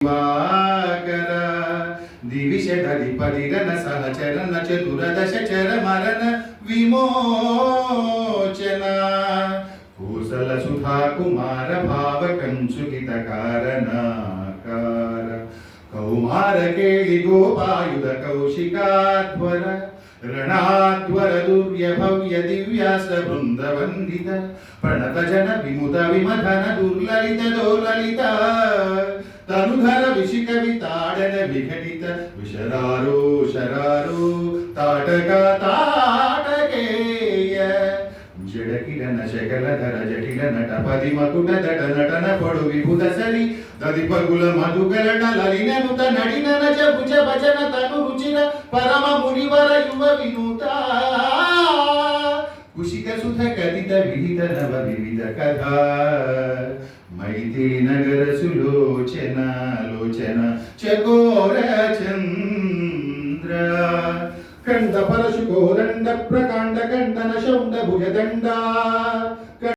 walker दिविषदधिपतिरन सहचरन चतुरदश चर मरण विमोचन कुशल सुधा कुमार भाव कंचुकित कारणकार कौमार केळि गोपायुध कौशिकाध्वर ರಣಾಧ್ವರ ದುರ್ಯ ಭವ್ಯ ದಿವ್ಯಾಸ ಬೃಂದ ವಂದಿತ ಪ್ರಣತ ಜನ ವಿಮುತ ವಿಮಥನ ದುರ್ಲಲಿತ ದೋಲಲಿತ ತನುಧರ ವಿಶಿಕವಿ ತಾಡನ ವಿಘಟಿತ ವಿಶರಾರೋ ಶರಾರೋ ತಾಟಕ ತಾಟಕೇಯ ಜಡಕಿರಣ ಶಕಲಧರ ಜಟಿಲ ನಟ ಪದಿ ಮಕುಟ ದಟ ನಟನ ಪಡು ವಿಭುತ ಸರಿ ದದಿಪಗುಲ ಮಧುಕರಣ ಲಲಿನ ನುತ ನಡಿನ ನಜ ಭುಜ ಭಜನ ತನು ರುಚಿರ ಪರಮ ಮುನಿವರ ಯುವ ವಿನೂತ ಕುಶಿಕ ಸುತ ಕಥಿತ ವಿಹಿತ ನವ ವಿವಿಧ ಕಥಾ ಮೈತ್ರಿ ನಗರ ಸುಲೋಚನ ಲೋಚನ ಚಕೋರ ಚಂದ್ರ ಕಂಠ ಪರಶು ಕೋದಂಡ ಪ್ರಕಾಂಡ ಕಂಠನ ಶೌಂಡ ಭುಜದಂಡ